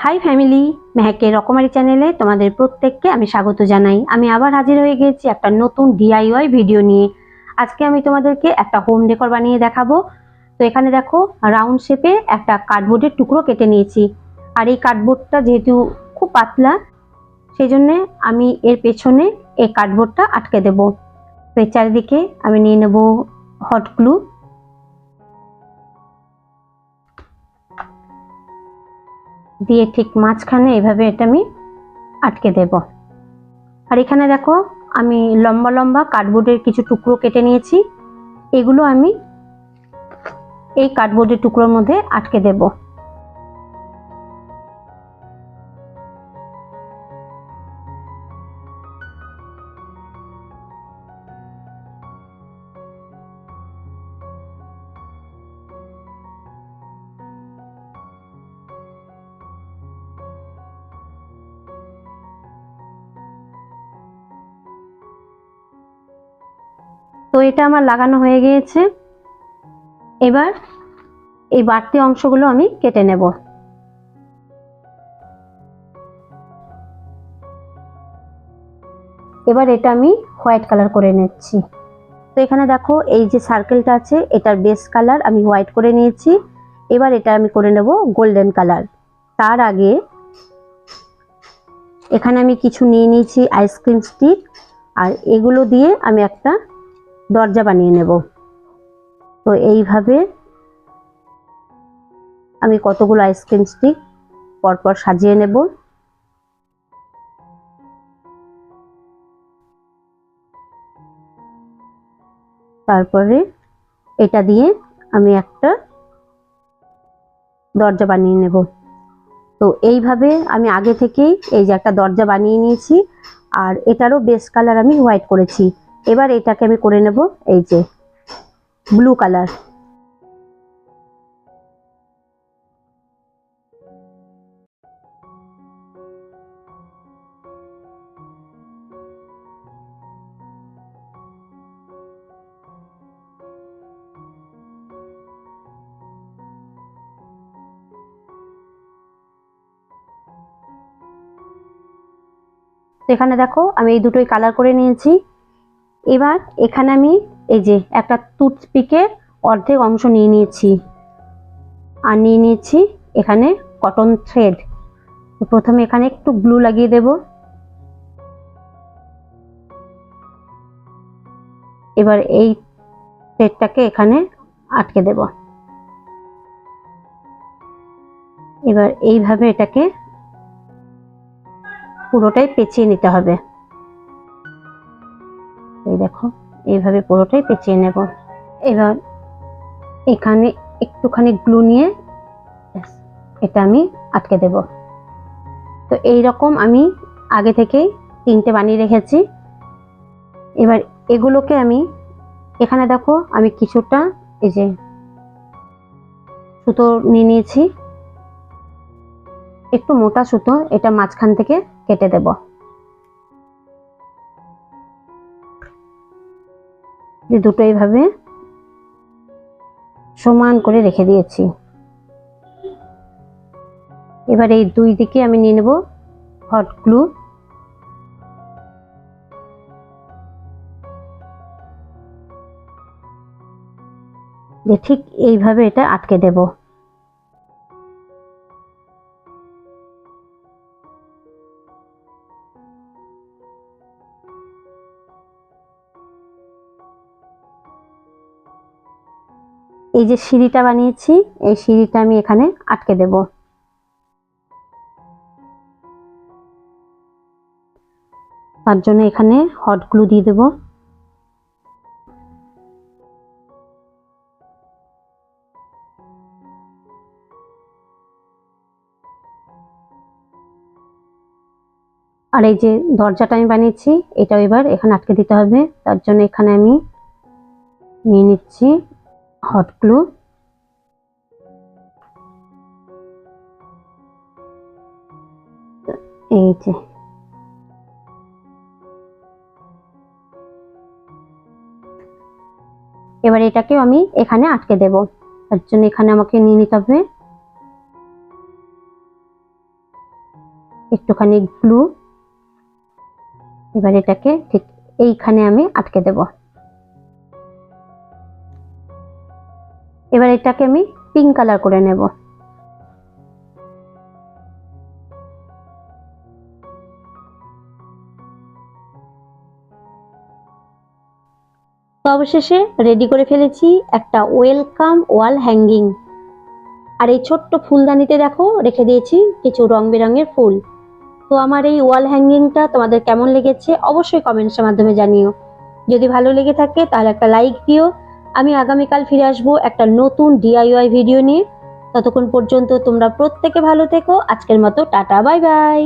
High family, মেহেকের রকমারি চ্যানেলে তোমাদের প্রত্যেককে আমি স্বাগত জানাই। আমি আবার হাজির হয়ে গেছি একটা নতুন ডিআইওয়াই ভিডিও নিয়ে। আজকে আমি তোমাদেরকে একটা হোম ডেকোর বানিয়ে দেখাবো। তো এখানে দেখো, রাউন্ড শেপে একটা কার্ডবোর্ডের টুকরো কেটে নিয়েছি। আর এই কার্ডবোর্ডটা যেহেতু খুব পাতলা, সেই জন্যে আমি এর পেছনে এই কার্ডবোর্ডটা আটকে দেব। তো এর চারিদিকে আমি নিয়ে নেব হট গ্লু। দিয়ে ঠিক মাঝখানে এভাবে এটা আমি আটকে দেব। আর এখানে দেখো, আমি লম্বা লম্বা কার্ডবোর্ডের কিছু টুকরো কেটে নিয়েছি। এগুলো আমি এই কার্ডবোর্ডের টুকরোর মধ্যে আটকে দেব। তো এটা আমার লাগানো হয়ে গিয়েছে। এবার এই বাড়তি অংশগুলো আমি কেটে নেব। এবার এটা আমি হোয়াইট কালার করে নিচ্ছি। তো এখানে দেখো, এই যে সার্কেলটা আছে এটার বেস কালার আমি হোয়াইট করে নিয়েছি। এবার এটা আমি করে নেব গোল্ডেন কালার। তার আগে এখানে আমি কিছু নিয়ে নিয়েছি আইসক্রিম স্টিক, আর এগুলো দিয়ে আমি একটা দরজা বানিয়ে নেব। তো এইভাবে আমি কতগুলো আইসক্রিম স্টিক পরপর সাজিয়ে নেব। তারপরে এটা দিয়ে আমি একটা দরজা বানিয়ে নেব। তো এইভাবে আমি আগে থেকেই এই যে একটা দরজা বানিয়ে নিয়েছি, আর এটারও বেস কালার আমি হোয়াইট করেছি। এবার এটাকে আমি করে নেব এই যে ব্লু কালার। তো এখানে দেখো, আমি এই দুটোই কালার করে নিয়েছি। এবার এখানে আমি এই যে একটা টুথপিকের অর্ধেক অংশ নিয়ে নিয়েছি, আর নিয়ে নিয়েছি এখানে কটন থ্রেড। প্রথমে এখানে একটু গ্লু লাগিয়ে দেব। এবার এই থ্রেডটাকে এখানে আটকে দেব। এবার এইভাবে এটাকে পুরোটাই পেঁচিয়ে নিতে হবে। এই দেখো, এইভাবে পুরোটাই পেঁচিয়ে নেব। এবার এখানে একটুখানি গ্লু নিয়ে এটা আমি আটকে দেব। তো এই রকম আমি আগে থেকেই 3টে বানিয়ে রেখেছি। এবার এগুলোকে আমি এখানে দেখো, আমি কিছুটা এই যে সুতো নিয়ে নিয়েছি, একটু মোটা সুতো, এটা মাঝখান থেকে কেটে দেব। দুটো এইভাবে সমান করে রেখে দিয়েছি। এবার এই দুই দিকে আমি নিয়ে নেব হট গ্লু। দিয়ে ঠিক এইভাবে এটা আটকে দেব। এই যে সিঁড়িটা বানিয়েছি, এই সিঁড়িটা আমি এখানে আটকে দেব। তার জন্য এখানে হট গ্লু দিয়ে দেব। আর এই যে দরজাটা আমি বানিয়েছি, এটাও এবার এখানে আটকে দিতে হবে। তার জন্য এখানে আমি নিয়ে নিচ্ছি হট গ্লু। এই যে এবার এটাকেও আমি এখানে আটকে দেব। তার জন্য এখানে আমাকে নিয়ে নিতে হবে একটুখানি গ্লু। এবার এটাকে ঠিক এইখানে আমি আটকে দেব। এবার এটাকে আমি পিঙ্ক কালার করে নেব। তো অবশেষে রেডি করে ফেলেছি একটা ওয়েলকাম ওয়াল হ্যাঙ্গিং। আর এই ছোট্ট ফুলদানিতে দেখো রেখে দিয়েছি কিছু রং বেরঙের ফুল। তো আমার এই ওয়াল হ্যাঙ্গিংটা তোমাদের কেমন লেগেছে অবশ্যই কমেন্টসের মাধ্যমে জানিও। যদি ভালো লেগে থাকে তাহলে একটা লাইক দিও। আমি আগামীকাল ফিরে আসবো একটা নতুন ডিআইওয়াই ভিডিও নিয়ে। ততক্ষণ পর্যন্ত তোমরা প্রত্যেকে ভালো থেকো। আজকের মতো টাটা, বাই বাই।